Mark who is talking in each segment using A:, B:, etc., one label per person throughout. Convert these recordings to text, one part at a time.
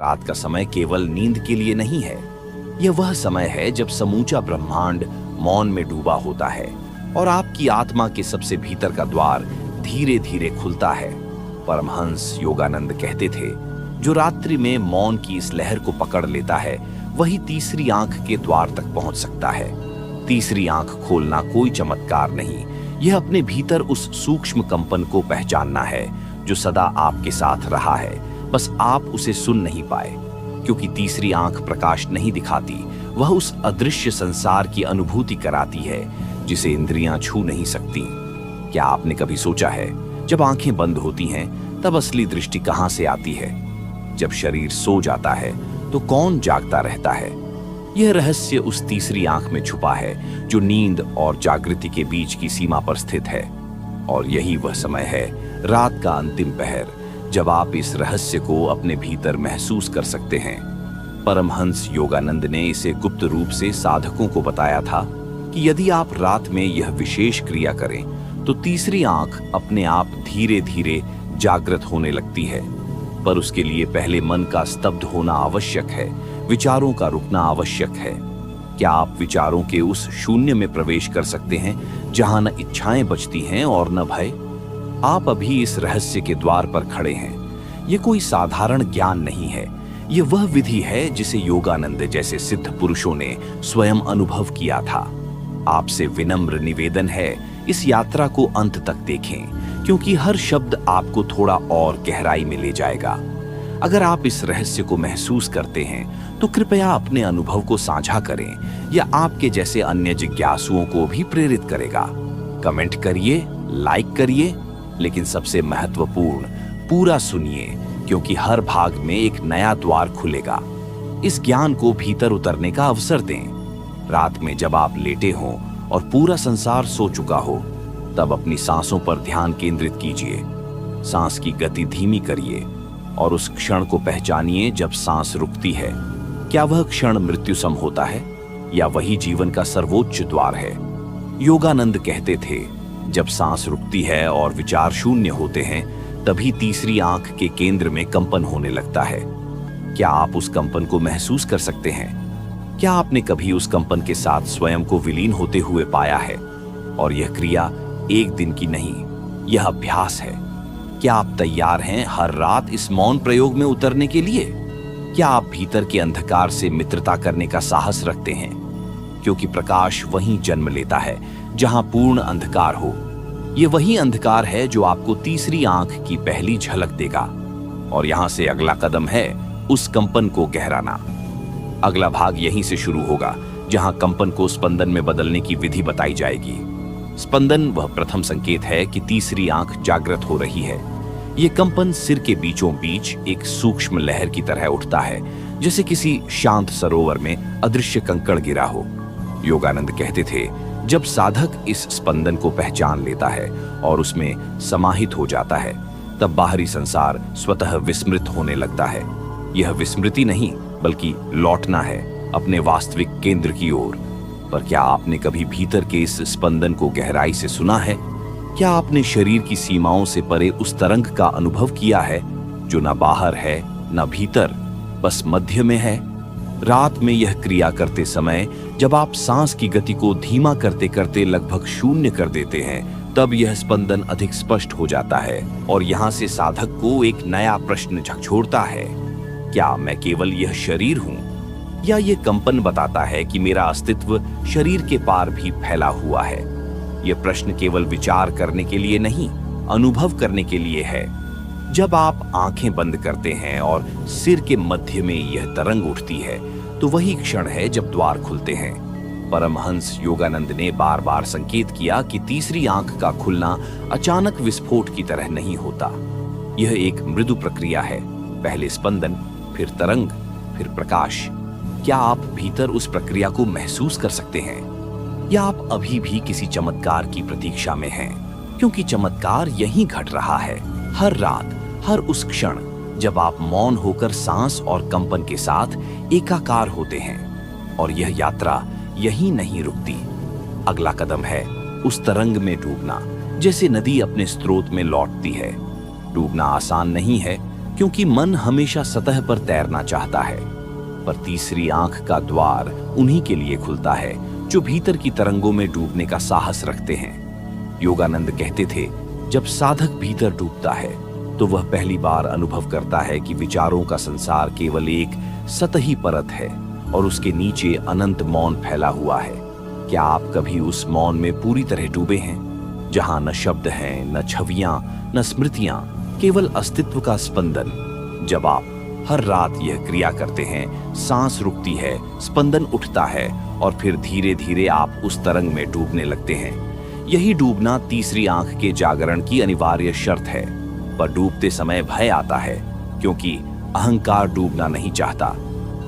A: रात का समय केवल नींद के लिए नहीं है, यह वह समय है जब समूचा ब्रह्मांड मौन में डूबा होता है और आपकी आत्मा के सबसे भीतर का द्वार धीरे धीरे खुलता है। परमहंस योगानंद कहते थे, जो रात्रि में मौन की इस लहर को पकड़ लेता है वही तीसरी आंख के द्वार तक पहुंच सकता है। तीसरी आंख खोलना कोई चमत्कार नहीं, यह अपने भीतर उस सूक्ष्म कंपन को पहचानना है जो सदा आपके साथ रहा है, बस आप उसे सुन नहीं पाए। क्योंकि तीसरी आंख प्रकाश नहीं दिखाती, वह उस अदृश्य संसार की अनुभूति कराती है जिसे इंद्रियां छू नहीं सकती। क्या आपने कभी सोचा है, जब आंखें बंद होती हैं तब असली दृष्टि कहां से आती है? जब शरीर सो जाता है तो कौन जागता रहता है? यह रहस्य उस तीसरी आंख में छुपा है जो नींद और जागृति के बीच की सीमा पर स्थित है। और यही वह समय है, रात का अंतिम पहर, जब आप इस रहस्य को अपने भीतर महसूस कर सकते हैं। परमहंस योगानंद ने इसे गुप्त रूप से साधकों को बताया था कि यदि आप रात में यह विशेष क्रिया करें तो तीसरी आंख अपने आप धीरे धीरे जागृत होने लगती है। पर उसके लिए पहले मन का स्तब्ध होना आवश्यक है, विचारों का रुकना आवश्यक है। क्या आप विचारों के उस शून्य में प्रवेश कर सकते हैं जहां न इच्छाएं बचती हैं और न भय? आप अभी इस रहस्य के द्वार पर खड़े हैं। यह कोई साधारण ज्ञान नहीं है, यह वह विधि है जिसे योगानंद जैसे सिद्ध पुरुषों ने स्वयं अनुभव किया था। आपसे विनम्र निवेदन है, इस यात्रा को अंत तक देखें, क्योंकि हर शब्द आपको थोड़ा और गहराई में ले जाएगा। अगर आप इस रहस्य को महसूस करते हैं तो कृपया अपने अनुभव को साझा करें, या आपके जैसे अन्य जिज्ञासुओं को भी प्रेरित करेगा। कमेंट करिए, लाइक करिए, लेकिन सबसे महत्वपूर्ण, पूरा सुनिए, क्योंकि हर भाग में एक नया द्वार खुलेगा। इस ज्ञान को भीतर उतरने का अवसर दें। रात में जब आप लेटे हों और पूरा संसार सो चुका हो, तब अपनी सांसों पर ध्यान केंद्रित कीजिए। सांस की गति धीमी करिए और उस क्षण को पहचानिए जब सांस रुकती है। क्या वह क्षण मृत्यु सम होता है या वही जीवन का सर्वोच्च द्वार है? योगानंद कहते थे, जब सांस रुकती है और विचार शून्य होते हैं, तभी तीसरी आंख के केंद्र में कंपन होने लगता है। क्या आप उस कंपन को महसूस कर सकते हैं? क्या आपने कभी उस कंपन के साथ स्वयं को विलीन होते हुए पाया है? और यह क्रिया एक दिन की नहीं, यह अभ्यास है। क्या आप तैयार हैं हर रात इस मौन प्रयोग में उतरने के लिए? क्या आप भीतर के अंधकार से मित्रता करने का साहस रखते हैं? क्योंकि प्रकाश वहीं जन्म लेता है जहां पूर्ण अंधकार हो। यह वही अंधकार है जो आपको तीसरी आंख की पहली झलक देगा। और यहां से अगला कदम है उस कंपन को गहराना। अगला भाग यहीं से शुरू होगा, जहां कंपन को स्पंदन में बदलने की विधि बताई जाएगी। स्पंदन वह प्रथम संकेत है कि तीसरी आंख जागृत हो रही है। यह कंपन सिर के बीचों बीच एक सूक्ष्म लहर की तरह उठता है, जैसे किसी शांत सरोवर में अदृश्य कंकड़ गिरा हो। योगानंद कहते थे, जब साधक इस स्पंदन को पहचान लेता है और उसमें समाहित हो जाता है, तब बाहरी संसार स्वतः विस्मृत होने लगता है। यह विस्मृति नहीं, बल्कि लौटना है अपने वास्तविक केंद्र की ओर। पर क्या आपने कभी भीतर के इस स्पंदन को गहराई से सुना है? क्या आपने शरीर की सीमाओं से परे उस तरंग का अनुभव किया है जो न बाहर है न भीतर, बस मध्य में है? रात में यह क्रिया करते समय जब आप सांस की गति को धीमा करते करते लगभग शून्य कर देते हैं, तब यह स्पंदन अधिक स्पष्ट हो जाता है और यहां से साधक को एक नया प्रश्न झकझोरता है, क्या मैं केवल यह शरीर हूं? या यह कंपन बताता है कि मेरा अस्तित्व शरीर के पार भी फैला हुआ है? यह प्रश्न केवल विचार करने के लिए नहीं, अनुभव करने के लिए है। जब आप आंखें बंद करते हैं और सिर के मध्य में यह तरंग उठती है, तो वही क्षण है जब द्वार खुलते हैं। परमहंस योगानंद ने बार बार संकेत किया कि तीसरी आंख का खुलना अचानक विस्फोट की तरह नहीं होता। यह एक मृदु प्रक्रिया है, पहले स्पंदन, फिर तरंग, फिर प्रकाश। क्या आप भीतर उस प्रक्रिया को महसूस कर सकते हैं? या आप अभी भी किसी चमत्कार की प्रतीक्षा में हैं? क्योंकि चमत्कार यहीं घट रहा है, हर रात, हर उस क्षण जब आप मौन होकर सांस और कंपन के साथ एकाकार होते हैं। और यह यात्रा यहीं नहीं रुकती। अगला कदम है उस तरंग में डूबना, जैसे नदी अपने स्रोत में लौटती है। डूबना आसान नहीं है, क्योंकि मन हमेशा सतह पर तैरना चाहता है, पर तीसरी आंख का द्वार उन्हीं के लिए खुलता है जो भीतर की तरंगों में डूबने का साहस रखते हैं। योगानंद कहते थे, जब साधक भीतर डूबता है तो वह पहली बार अनुभव करता है कि विचारों का संसार केवल एक सतही परत है और उसके नीचे अनंत मौन फैला हुआ है। क्या आप कभी उस मौन में पूरी तरह डूबे हैं, जहां न शब्द हैं, न छवियां, न स्मृतियां, केवल अस्तित्व का स्पंदन? जब आप हर रात यह क्रिया करते हैं, सांस रुकती है, स्पंदन उठता है और फिर धीरे धीरे आप उस तरंग में डूबने लगते हैं। यही डूबना तीसरी आंख के जागरण की अनिवार्य शर्त है। पर डूबते समय भय आता है, क्योंकि अहंकार डूबना नहीं चाहता।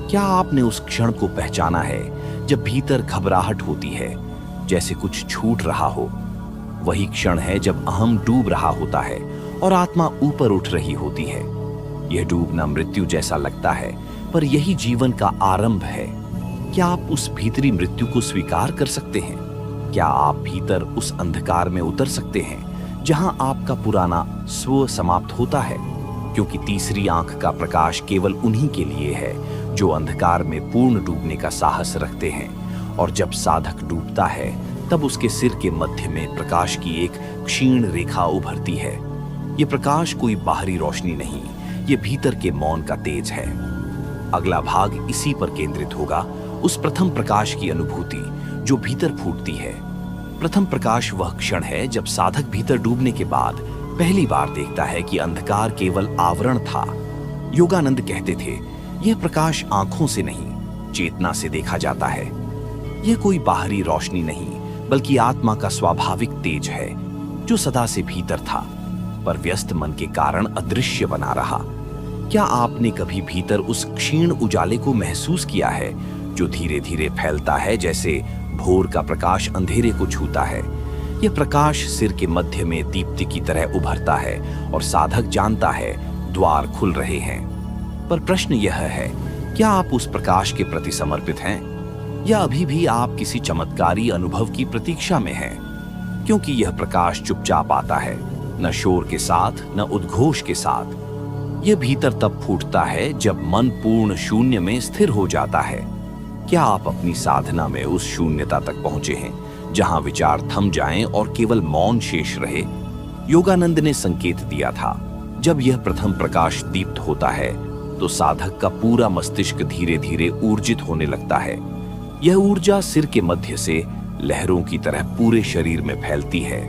A: क्या आपने उस क्षण को पहचाना है जब भीतर घबराहट होती है, जैसे कुछ छूट रहा हो? वही क्षण है जब अहम डूब रहा होता है और आत्मा ऊपर उठ रही होती है। यह डूबना मृत्यु जैसा लगता है, पर यही जीवन का आरंभ है। क्या आप उस भीतरी मृत्यु को स्वीकार कर सकते हैं? क्या आप भीतर उस अंधकार में उतर सकते हैं जहां आपका पुराना स्व समाप्त होता है? क्योंकि तीसरी आंख का प्रकाश केवल उन्हीं के लिए है जो अंधकार में पूर्ण डूबने का साहस रखते हैं। और जब साधक डूबता है, तब उसके सिर के मध्य में प्रकाश की एक क्षीण रेखा उभरती है। ये प्रकाश कोई बाहरी रोशनी नहीं, ये भीतर के मौन का तेज है। अगला भाग इसी पर केंद्रित होगा, उस प्रथम प्रकाश की अनुभूति जो भीतर फूटती है। प्रथम प्रकाश वह क्षण है जब साधक भीतर डूबने के बाद पहली बार देखता है कि अंधकार केवल आवरण था। योगानंद कहते थे, यह प्रकाश आंखों से नहीं, चेतना से देखा जाता है। यह कोई बाहरी रोशनी नहीं, बल्कि आत्मा का स्वाभाविक तेज है जो सदा से भीतर था, पर व्यस्त मन के कारण अदृश्य बना रहा। क्या आपने कभी भीतर उस क्षीण उजाले को महसूस किया है जो धीरे धीरे फैलता है, जैसे भोर का प्रकाश अंधेरे को छूता है? यह प्रकाश सिर के मध्य में दीप्ति की तरह उभरता है और साधक जानता है द्वार खुल रहे हैं। पर प्रश्न यह है, क्या आप उस प्रकाश के प्रति समर्पित हैं, या अभी भी आप किसी चमत्कारी अनुभव की प्रतीक्षा में हैं? क्योंकि यह प्रकाश चुपचाप आता है, न शोर के साथ, न उद्घोष के साथ। यह भीतर तब फूटता है जब मन पूर्ण शून्य में स्थिर हो जाता है। क्या आप अपनी साधना में उस शून्यता तक पहुंचे हैं जहां विचार थम जाएं और केवल मौन शेष रहे? योगानंद ने संकेत दिया था, जब यह प्रथम प्रकाश दीप्त होता है तो साधक का पूरा मस्तिष्क धीरे धीरे ऊर्जित होने लगता है। यह ऊर्जा सिर के मध्य से लहरों की तरह पूरे शरीर में फैलती है।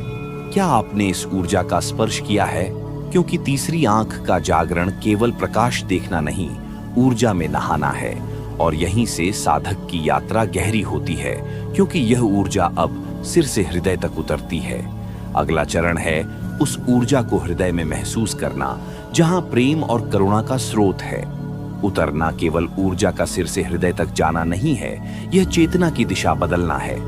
A: क्या आपने इस ऊर्जा का स्पर्श किया है? क्योंकि तीसरी आंख का जागरण केवल प्रकाश देखना नहीं, ऊर्जा में नहाना है। और यहीं से साधक की यात्रा गहरी होती है, क्योंकि यह ऊर्जा अब सिर से हृदय तक उतरती है। अगला चरण है उस ऊर्जा को हृदय में महसूस करना, जहां प्रेम और करुणा का स्रोत है। उतरना केवल ऊर्जा का सिर से हृदय तक जाना नहीं है, यह चेतना की दिशा बदलना है।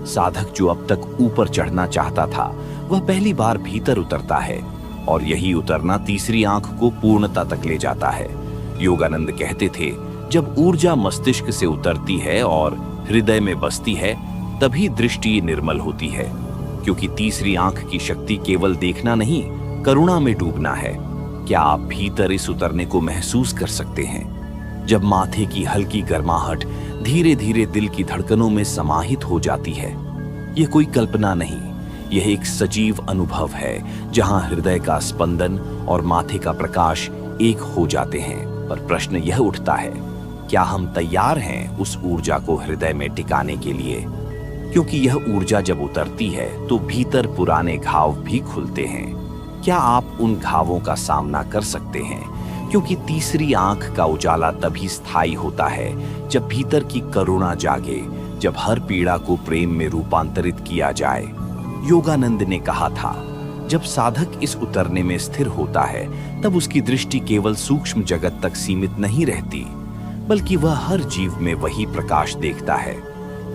A: साधक जो अब तक ऊपर चढ़ना चाहता था, वह पहली बार भीतर उतरता है, और यही उतरना तीसरी आंख को पूर्णता तक ले जाता है। योगानंद कहते थे, जब ऊर्जा मस्तिष्क से उतरती है और हृदय में बसती है, तभी दृष्टि निर्मल होती है। क्योंकि तीसरी आंख की शक्ति केवल देखना नहीं, करुणा में डूबना है। क्या आप भीतर इस उतरने को महसूस कर सकते हैं? जब माथे की हल्की गर्माहट धीरे धीरे दिल की धड़कनों में समाहित हो जाती है। यह कोई कल्पना नहीं, यह एक सजीव अनुभव है जहां हृदय का स्पंदन और माथे का प्रकाश एक हो जाते हैं। पर प्रश्न यह उठता है, क्या हम तैयार हैं उस ऊर्जा को हृदय में टिकाने के लिए? क्योंकि यह ऊर्जा जब उतरती है तो भीतर पुराने घाव भी खुलते हैं। क्या आप उन घावों का सामना कर सकते हैं? क्योंकि तीसरी आंख का उजाला तभी स्थायी होता है जब भीतर की करुणा जागे, जब हर पीड़ा को प्रेम में रूपांतरित किया जाए। योगानंद ने कहा था, जब साधक इस उतरने में स्थिर होता है, तब उसकी दृष्टि केवल सूक्ष्म जगत तक सीमित नहीं रहती, बल्कि वह हर जीव में वही प्रकाश देखता है।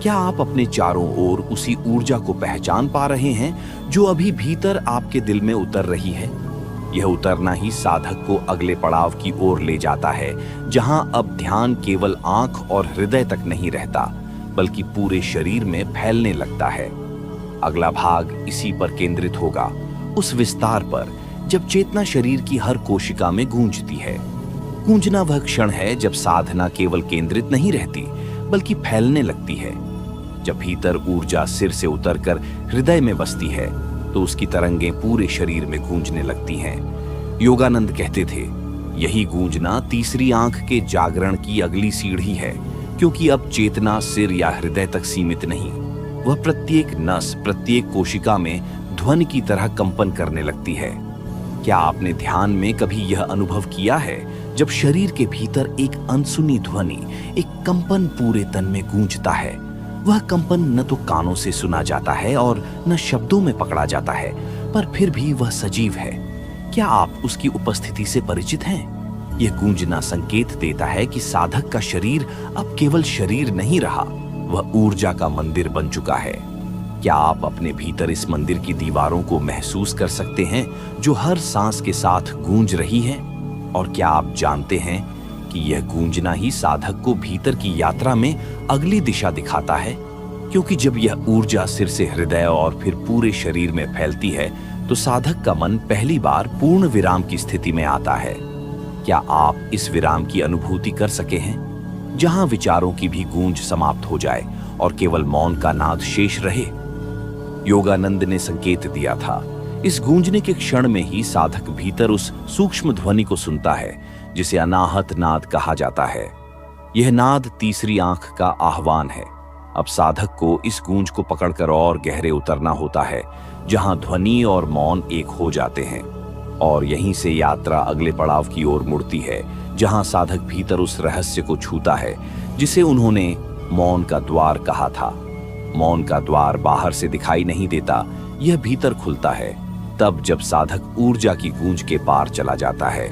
A: क्या आप अपने चारों ओर उसी ऊर्जा को पहचान पा रहे हैं जो अभी भीतर आपके दिल में उतर रही है? यह उतरना ही साधक को अगले पड़ाव की ओर ले जाता है, जहां अब ध्यान केवल आंख और हृदय तक नहीं रहता, बल्कि पूरे शरीर में फैलने लगता है। अगला भाग इसी पर केंद्रित होगा, उस विस्तार पर जब चेतना शरीर की हर कोशिका में गूंजती है। गूंजना वह क्षण है जब साधना केवल केंद्रित नहीं रहती बल्कि फैलने लगती है। जब भीतर ऊर्जा सिर से उतरकर हृदय में बसती है तो उसकी तरंगें पूरे शरीर में गूंजने लगती हैं। योगानंद कहते थे, यही गूंजना तीसरी आंख के जागरण की अगली सीढ़ी है, क्योंकि अब चेतना सिर या हृदय तक सीमित नहीं, वह प्रत्येक नस, प्रत्येक कोशिका में ध्वनि की तरह कंपन करने लगती है। क्या आपने ध्यान में कभी यह अनुभव किया है जब शरीर के भीतर एक अनसुनी ध्वनि, एक कंपन पूरे तन में गूंजता है? वह कंपन न तो कानों से सुना जाता है और न शब्दों में पकड़ा जाता है, पर फिर भी वह सजीव है। क्या आप उसकी उपस्थिति से परिचित हैं? यह गूंजना संकेत देता है कि साधक का शरीर अब केवल शरीर नहीं रहा, वह ऊर्जा का मंदिर बन चुका है। क्या आप अपने भीतर इस मंदिर की दीवारों को महसूस कर सकते हैं जो हर सांस के साथ गूंज रही है? और क्या आप जानते हैं कि यह गूंजना ही साधक को भीतर की यात्रा में अगली दिशा दिखाता है? क्योंकि जब यह ऊर्जा सिर से हृदय और फिर पूरे शरीर में फैलती है तो साधक का मन पहली बार पूर्ण विराम की स्थिति में आता है। क्या आप इस विराम की अनुभूति कर सके हैं, जहां विचारों की भी गूंज समाप्त हो जाए और केवल मौन का नाद शेष रहे? योगानंद ने संकेत दिया था, इस गूंजने के क्षण में ही साधक भीतर उस सूक्ष्म ध्वनि को सुनता है जिसे अनाहत नाद कहा जाता है। यह नाद तीसरी आंख का आह्वान है। अब साधक को इस गूंज को पकड़कर और गहरे उतरना होता है, जहां ध्वनि और मौन एक हो जाते हैं, और यहीं से यात्रा अगले पड़ाव की ओर मुड़ती है, जहां साधक भीतर उस रहस्य को छूता है जिसे उन्होंने मौन का द्वार कहा था। मौन का द्वार बाहर से दिखाई नहीं देता, यह भीतर खुलता है तब जब साधक ऊर्जा की गूंज के पार चला जाता है।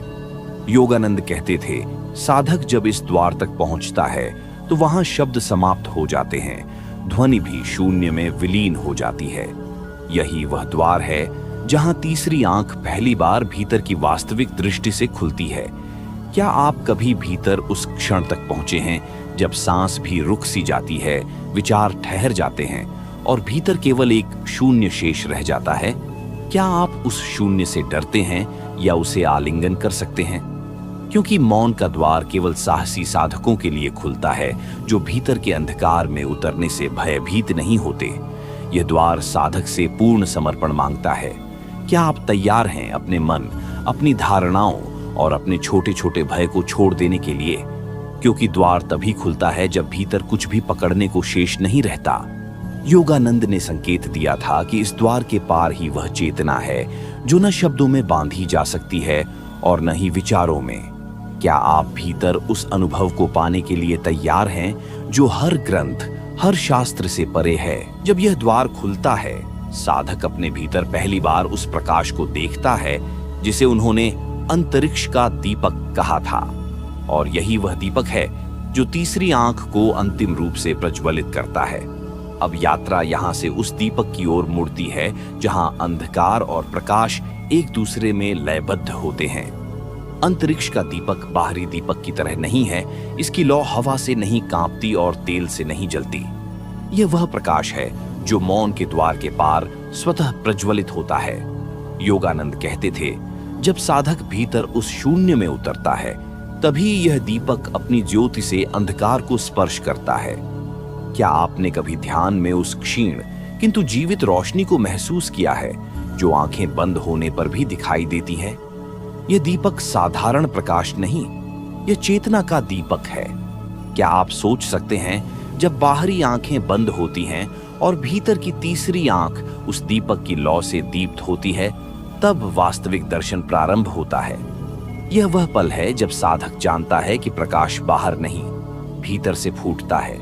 A: योगानंद कहते थे, साधक जब इस द्वार तक पहुंचता है तो वहां शब्द समाप्त हो जाते हैं, ध्वनि भी शून्य में विलीन हो जाती है। यही वह द्वार है जहां तीसरी आंख पहली बार भीतर की वास्तविक दृष्टि से खुलती है। क्या आप कभी भीतर उस क्षण तक पहुंचे हैं जब सांस भी रुक सी जाती है, विचार ठहर जाते हैं और भीतर केवल एक शून्य शेष रह जाता है? क्या आप उस शून्य से डरते हैं या उसे आलिंगन कर सकते हैं? क्योंकि मौन का द्वार केवल साहसी साधकों के लिए खुलता है जो भीतर के अंधकार में उतरने से भयभीत नहीं होते। यह द्वार साधक से पूर्ण समर्पण मांगता है। क्या आप तैयार हैं अपने मन, अपनी धारणाओं और अपने छोटे छोटे भय को छोड़ देने के लिए? क्योंकि द्वार तभी खुलता है जब भीतर कुछ भी पकड़ने को शेष नहीं रहता। योगानंद ने संकेत दिया था कि इस द्वार के पार ही वह चेतना है जो न शब्दों में बांधी जा सकती है और न ही विचारों में। क्या आप भीतर उस अनुभव को पाने के लिए तैयार हैं जो हर ग्रंथ, हर शास्त्र से परे है? जब यह द्वार खुलता है, साधक अपने भीतर पहली बार उस प्रकाश को देखता है जिसे उन्होंने अंतरिक्ष का दीपक कहा था, और यही वह दीपक है जो तीसरी आंख को अंतिम रूप से प्रज्वलित करता है। अब यात्रा यहां से उस दीपक की ओर मुड़ती है जहां अंधकार और प्रकाश एक दूसरे में लयबद्ध होते हैं। अंतरिक्ष का दीपक बाहरी दीपक की तरह नहीं है, इसकी लौ हवा से नहीं कांपती और तेल से नहीं जलती। यह वह प्रकाश है जो मौन के द्वार के पार स्वतः प्रज्वलित होता है। योगानंद कहते थे, जब साधक भीतर उस शून्य में उतरता है तभी यह दीपक अपनी ज्योति से अंधकार को स्पर्श करता है। क्या आपने कभी ध्यान में उस क्षीण किंतु जीवित रोशनी को महसूस किया है जो आंखें बंद होने पर भी दिखाई देती है? यह दीपक साधारण प्रकाश नहीं, यह चेतना का दीपक है। क्या आप सोच सकते हैं, जब बाहरी आंखें बंद होती हैं और भीतर की तीसरी आंख उस दीपक की लौ से दीप्त होती है, तब वास्तविक दर्शन प्रारंभ होता है। यह वह पल है जब साधक जानता है कि प्रकाश बाहर नहीं, भीतर से फूटता है।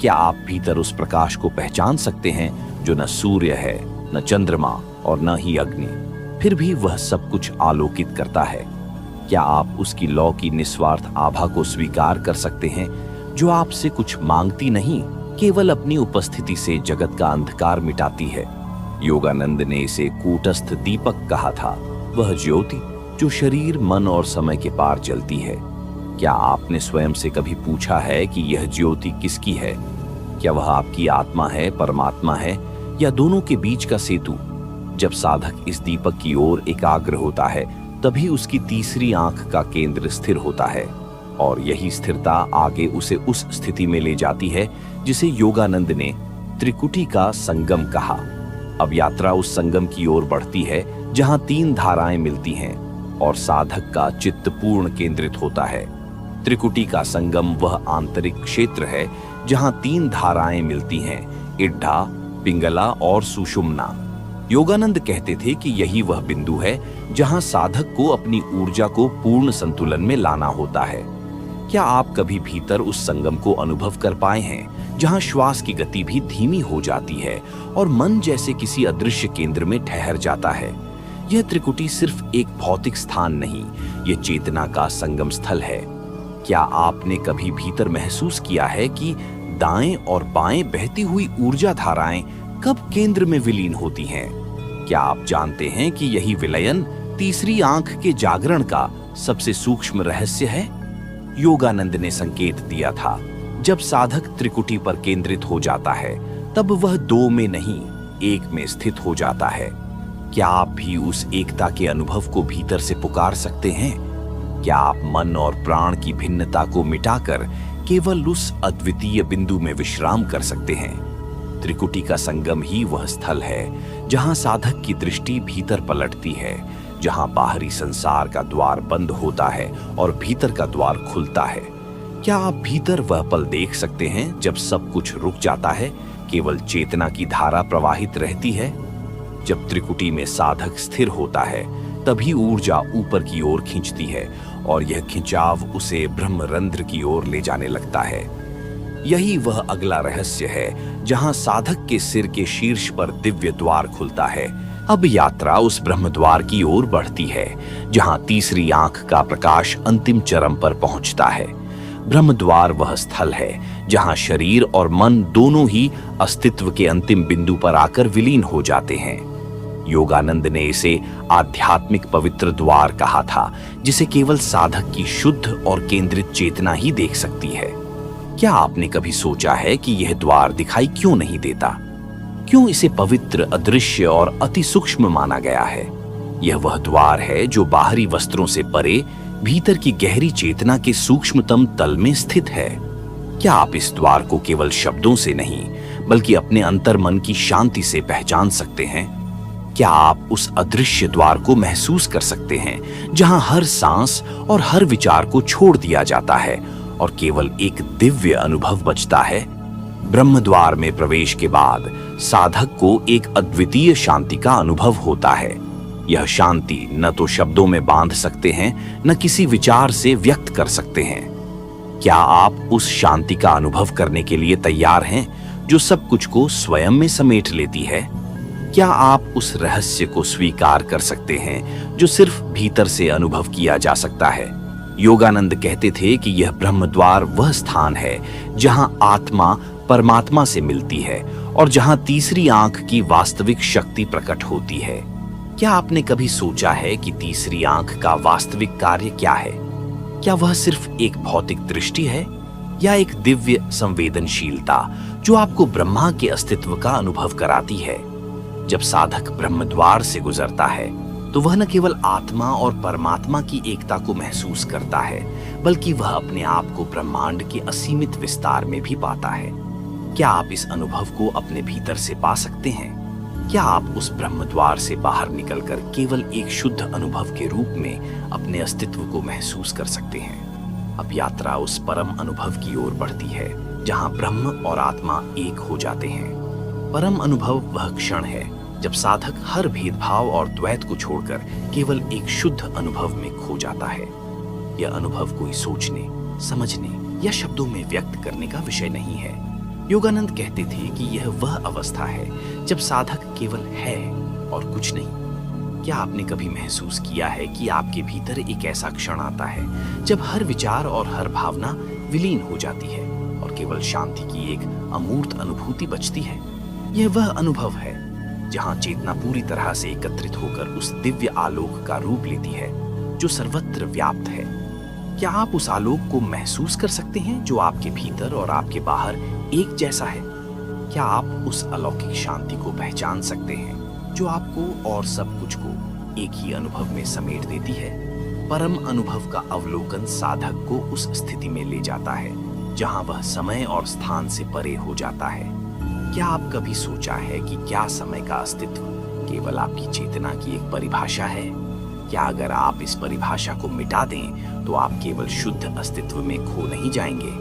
A: क्या आप भीतर उस प्रकाश को पहचान सकते हैं जो न सूर्य है, न चंद्रमा और न ही अग्नि, फिर भी वह सब कुछ आलोकित करता है? क्या आप उसकी लौ की निस्वार्थ आभा को स्वीकार कर सकते हैं जो आपसे कुछ मांगती नहीं, केवल अपनी उपस्थिति से जगत का अंधकार मिटाती है? योगानंद ने इसे कूटस्थ दीपक कहा था, वह ज्योति जो शरीर, मन और समय के पार जलती है। क्या आपने स्वयं से कभी पूछा है कि यह ज्योति किसकी है? क्या वह आपकी आत्मा है, परमात्मा है, या दोनों के बीच का सेतु? जब साधक इस दीपक की ओर एकाग्र होता है, तभी उसकी तीसरी आंख का केंद्र स्थिर होता है और यही स्थिरता आगे उसे उस स्थिति में ले जाती है जिसे योगानंद ने त्रिकुटी का संगम कहा। अब यात्रा उस संगम की ओर बढ़ती है जहां तीन धाराएं मिलती हैं और साधक का चित्त पूर्ण केंद्रित होता है। त्रिकुटी का संगम वह आंतरिक क्षेत्र है जहां तीन धाराएं मिलती हैं, इड्ढा, पिंगला और सुषुम्ना। योगानंद कहते थे कि यही वह बिंदु है जहां साधक को अपनी ऊर्जा को पूर्ण संतुलन में लाना होता है। क्या आप कभी भीतर उस संगम को अनुभव कर पाए हैं जहां श्वास की गति भी धीमी हो जाती है और मन जैसे किसी अदृश्य केंद्र में ठहर जाता है? यह त्रिकुटी सिर्फ एक भौतिक स्थान नहीं, यह चेतना का संगम स्थल है। क्या आपने कभी भीतर महसूस किया है कि दाएं और बाएं बहती हुई ऊर्जा धाराएं कब केंद्र में विलीन होती हैं? क्या आप जानते हैं कि यही विलयन तीसरी आंख के जागरण का सबसे सूक्ष्म रहस्य है? योगानंद ने संकेत दिया था, जब साधक त्रिकुटी पर केंद्रित हो जाता है तब वह दो में नहीं, एक में स्थित हो जाता है। क्या आप भी उस एकता के अनुभव को भीतर से पुकार सकते हैं? क्या आप मन और प्राण की भिन्नता को मिटाकर केवल उस अद्वितीय बिंदु में विश्राम कर सकते हैं? त्रिकुटी का संगम ही वह स्थल है जहां साधक की दृष्टि भीतर पलटती है, जहां बाहरी संसार का द्वार बंद होता है और भीतर का द्वार खुलता है। क्या आप भीतर वह पल देख सकते हैं जब सब कुछ रुक जाता है, केवल चेतना की धारा प्रवाहित रहती है? जब त्रिकुटी में साधक स्थिर होता है तभी ऊर्जा ऊपर की ओर खींचती है और यह खिंचाव उसे ब्रह्मरंध्र की ओर ले जाने लगता है। यही वह अगला रहस्य है जहां साधक के सिर के शीर्ष पर दिव्य द्वार खुलता है। अब यात्रा उस ब्रह्म द्वार की ओर बढ़ती है जहां तीसरी आंख का प्रकाश अंतिम चरम पर पहुंचता है। ब्रह्म द्वार वह स्थल है जहां शरीर और मन दोनों ही अस्तित्व के अंतिम बिंदु पर आकर विलीन हो जाते हैं। योगानंद ने इसे आध्यात्मिक पवित्र द्वार कहा था, जिसे केवल साधक की शुद्ध और केंद्रित चेतना ही देख सकती है। क्या आपने कभी सोचा है कि यह द्वार दिखाई क्यों नहीं देता? क्यों इसे पवित्र, अदृश्य और अति सूक्ष्म माना गया है? यह वह द्वार है जो बाहरी वस्त्रों से परे भीतर की गहरी चेतना के सूक्ष्मतम तल में स्थित है। क्या आप इस द्वार को केवल शब्दों से नहीं, बल्कि अपने अंतर्मन की शांति से पहचान सकते हैं? क्या आप उस अदृश्य द्वार को महसूस कर सकते हैं जहां हर सांस और हर विचार को छोड़ दिया जाता है और केवल एक दिव्य अनुभव बचता है? ब्रह्म द्वार में प्रवेश के बाद साधक को एक अद्वितीय शांति का अनुभव होता है। यह शांति न तो शब्दों में बांध सकते हैं, न किसी विचार से व्यक्त कर सकते हैं। क्या आप उस शांति का अनुभव करने के लिए तैयार हैं जो सब कुछ को स्वयं में समेट लेती है? क्या आप उस रहस्य को स्वीकार कर सकते हैं जो सिर्फ भीतर से अनुभव किया जा सकता है? योगानंद कहते थे कि यह ब्रह्म द्वार वह स्थान है जहां आत्मा परमात्मा से मिलती है और जहां तीसरी आंख की वास्तविक शक्ति प्रकट होती है। क्या आपने कभी सोचा है कि तीसरी आंख का वास्तविक कार्य क्या है? क्या वह सिर्फ एक भौतिक दृष्टि है या एक दिव्य संवेदनशीलता जो आपको ब्रह्मा के अस्तित्व का अनुभव कराती है? जब साधक ब्रह्म द्वार से गुजरता है तो वह न केवल आत्मा और परमात्मा की एकता को महसूस करता है, बल्कि वह अपने आप को ब्रह्मांड के असीमित विस्तार में भी पाता है। क्या आप इस अनुभव को अपने भीतर से पा सकते हैं? क्या आप उस ब्रह्म द्वार से बाहर निकलकर केवल एक शुद्ध अनुभव के रूप में अपने अस्तित्व को महसूस कर सकते हैं? अब यात्रा उस परम अनुभव की ओर बढ़ती है जहां ब्रह्म और आत्मा एक हो जाते हैं। परम अनुभव वह क्षण है जब साधक हर भेदभाव और द्वैत को छोड़कर केवल एक शुद्ध अनुभव में खो जाता है। यह अनुभव कोई सोचने, समझने या शब्दों में व्यक्त करने का विषय नहीं है। योगानंद कहते थे कि यह वह अवस्था है जब साधक केवल है और कुछ नहीं। क्या आपने कभी महसूस किया है कि आपके भीतर एक ऐसा क्षण आता है जब हर विचार और हर भावना विलीन हो जाती है और केवल शांति की एक अमूर्त अनुभूति बचती है? यह वह अनुभव है जहां चेतना पूरी तरह से एकत्रित होकर उस दिव्य आलोक का रूप लेती है जो सर्वत्र व्याप्त है। क्या आप उस आलोक को महसूस कर सकते हैं जो आपके भीतर और आपके बाहर एक जैसा है? क्या आप उस अलौकिक शांति को पहचान सकते हैं जो आपको और सब कुछ को एक ही अनुभव में समेट देती है। परम अनुभव का अवलोकन साधक को उस स्थिति में ले जाता है जहां वह समय और स्थान से परे हो जाता है। क्या आप कभी सोचा है कि क्या समय का अस्तित्व केवल आपकी चेतना की एक परिभाषा है? क्या अगर आप इस परिभाषा को मिटा दें तो आप केवल शुद्ध अस्तित्व में खो नहीं जाएंगे?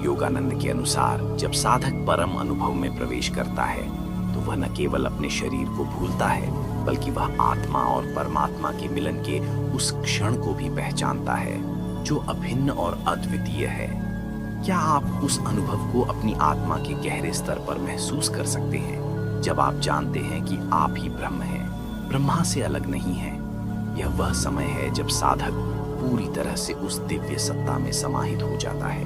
A: योगानंद के अनुसार जब साधक परम अनुभव में प्रवेश करता है तो वह न केवल अपने शरीर को भूलता है बल्कि वह आत्मा और परमात्मा के मिलन के उस क्षण को भी पहचानता है जो अभिन्न और अद्वितीय है। क्या आप उस अनुभव को अपनी आत्मा के गहरे स्तर पर महसूस कर सकते हैं जब आप जानते हैं कि आप ही ब्रह्म हैं, ब्रह्मा से अलग नहीं है? यह वह समय है जब साधक पूरी तरह से उस दिव्य सत्ता में समाहित हो जाता है।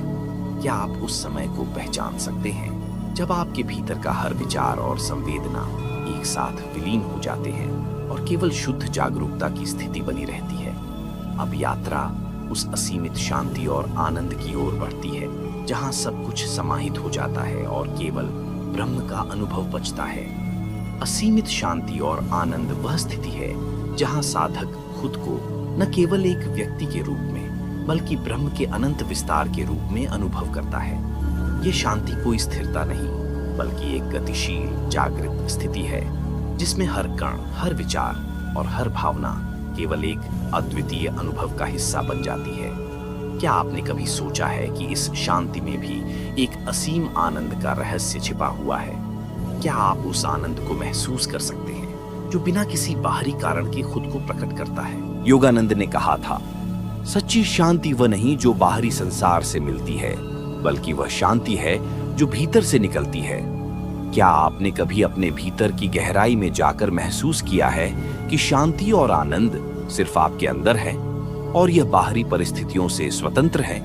A: क्या आप उस समय को पहचान सकते हैं जब आपके भीतर का हर विचार और संवेदना एक साथ विलीन हो जाते हैं और केवल शुद्ध जागरूकता की स्थिति बनी रहती है? अब यात्रा उस असीमित शांति और आनंद की ओर बढ़ती है जहां सब कुछ समाहित हो जाता है और केवल ब्रह्म का अनुभव बचता है। असीमित शांति और आनंद वह स्थिति है जहां साधक खुद को न केवल एक व्यक्ति के रूप में बल्कि ब्रह्म के अनंत विस्तार के रूप में अनुभव करता है। ये शांति कोई स्थिरता नहीं बल्कि एक गतिशील जागृत स्थिति है जिसमें हर कण, हर विचार और हर भावना केवल एक अद्वितीय अनुभव का हिस्सा बन जाती है। क्या आपने कभी सोचा है कि इस शांति में भी एक असीम आनंद का रहस्य छिपा हुआ है? क्या आप उस आनंद को महसूस कर सकते हैं जो बिना किसी बाहरी कारण के खुद को प्रकट करता है? योगानंद ने कहा था, सच्ची शांति वह नहीं जो बाहरी संसार से मिलती है बल्कि वह शांति है जो भीतर से निकलती है। क्या आपने कभी अपने भीतर की गहराई में जाकर महसूस किया है कि शांति और आनंद सिर्फ आपके अंदर है और यह बाहरी परिस्थितियों से स्वतंत्र है?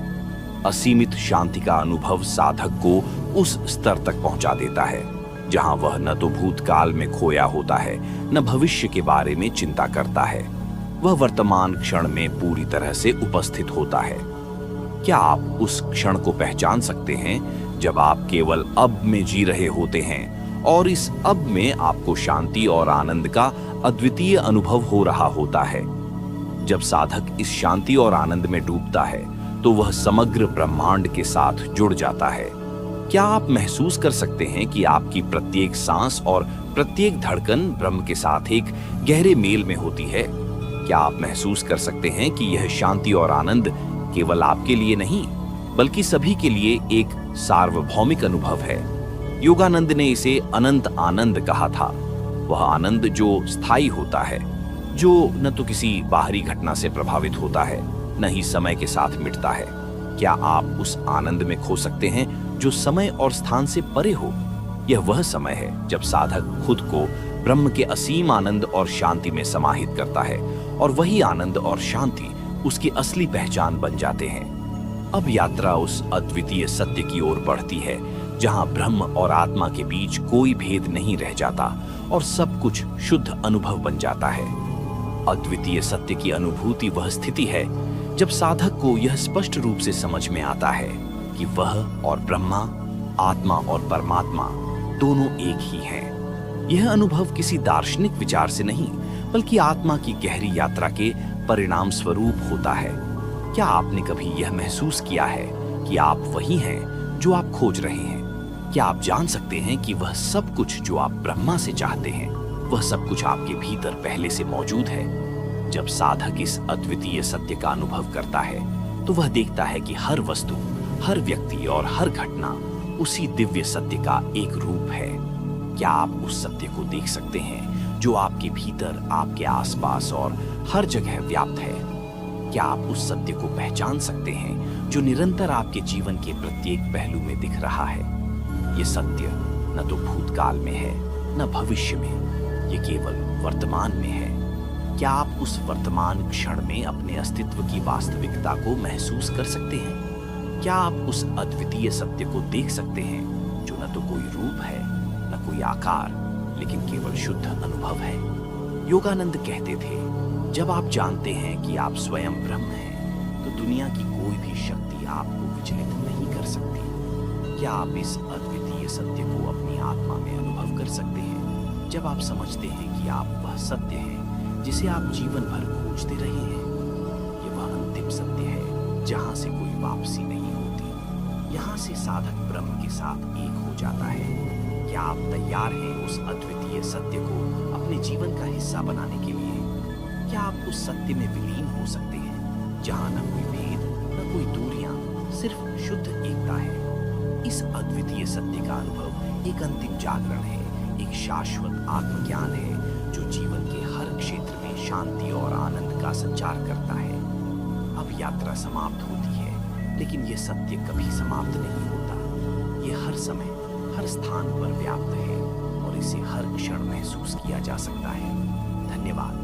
A: असीमित शांति का अनुभव साधक को उस स्तर तक पहुंचा देता है जहां वह न तो भूतकाल में खोया होता है न भविष्य के बारे में चिंता करता है। वह वर्तमान क्षण में पूरी तरह से उपस्थित होता है। क्या आप उस क्षण को पहचान सकते हैं जब आप केवल अब में जी रहे होते हैं और इस अब में आपको शांति और आनंद का अद्वितीय अनुभव हो रहा होता है? जब साधक इस शांति और आनंद में डूबता है तो वह समग्र ब्रह्मांड के साथ जुड़ जाता है। क्या आप महसूस कर सकते हैं कि आपकी प्रत्येक सांस और प्रत्येक धड़कन ब्रह्म के साथ एक गहरे मेल में होती है? क्या आप महसूस कर सकते हैं कि यह शांति और आनंद केवल आपके लिए नहीं बल्कि सभी के लिए एक सार्वभौमिक अनुभव है? योगानंद ने इसे अनंत आनंद कहा था। वह आनंद जो स्थायी होता है, जो न तो किसी बाहरी घटना से प्रभावित होता है न ही समय के साथ मिटता है। क्या आप उस आनंद में खो सकते हैं जो समय और स्थान से परे हो? यह वह समय है जब साधक खुद को ब्रह्म के असीम आनंद और शांति में समाहित करता है और वही आनंद और शांति उसकी असली पहचान बन जाते हैं। अब यात्रा उस अद्वितीय सत्य की ओर बढ़ती है जहां ब्रह्म और आत्मा के बीच कोई भेद नहीं रह जाता और सब कुछ शुद्ध अनुभव बन जाता है। अद्वितीय सत्य की अनुभूति वह स्थिति है जब साधक को यह स्पष्ट रूप से समझ में आता है कि वह और ब्रह्मा, आत्मा और परमात्मा दोनों एक ही हैं। यह अनुभव किसी दार्शनिक विचार से नहीं बल्कि आत्मा की गहरी यात्रा के परिणाम स्वरूप होता है। क्या आपने कभी यह महसूस किया है कि आप वही हैं जो आप खोज रहे हैं? क्या आप जान सकते हैं कि वह सब कुछ जो आप ब्रह्मा से चाहते हैं वह सब कुछ आपके भीतर पहले से मौजूद है? जब साधक इस अद्वितीय सत्य का अनुभव करता है तो वह देखता है कि हर वस्तु, हर व्यक्ति और हर घटना उसी दिव्य सत्य का एक रूप है। क्या आप उस सत्य को देख सकते हैं जो आपके भीतर, आपके आसपास और हर जगह व्याप्त है? क्या आप उस सत्य को पहचान सकते हैं जो निरंतर आपके जीवन के प्रत्येक पहलू में दिख रहा है? ये सत्य न तो भूतकाल में है न भविष्य में, ये केवल वर्तमान में है। क्या आप उस वर्तमान क्षण में अपने अस्तित्व की वास्तविकता को महसूस कर सकते हैं? क्या आप उस अद्वितीय सत्य को देख सकते हैं जो न तो कोई रूप है न कोई आकार लेकिन केवल शुद्ध अनुभव है? योगानंद कहते थे, जब आप जानते हैं कि आप स्वयं ब्रह्म हैं तो दुनिया की कोई भी शक्ति आपको विचलित नहीं कर सकती। क्या आप इस अद्वितीय सत्य को अपनी आत्मा में अनुभव कर सकते हैं? जब आप समझते हैं कि आप वह सत्य है जिसे आप जीवन भर खोजते रहे हैं, ये वह अंतिम सत्य है जहां से कोई वापसी नहीं होती। यहाँ से साधक ब्रह्म के साथ एक हो जाता है। क्या आप तैयार हैं उस अद्वितीय सत्य को अपने जीवन का हिस्सा बनाने के लिए? क्या आप उस सत्य में विलीन हो सकते हैं जहां न कोई भेद, न कोई दूरियां, सिर्फ शुद्ध एकता है? इस अद्वितीय सत्य का अनुभव एक अंतिम जागरण है, एक शाश्वत आत्मज्ञान है जो जीवन के हर क्षेत्र में शांति और आनंद का संचार करता है। अब यात्रा समाप्त होती है, लेकिन यह सत्य कभी समाप्त नहीं होता। ये हर समय, हर स्थान पर व्याप्त है और इसे हर क्षण महसूस किया जा सकता है। धन्यवाद।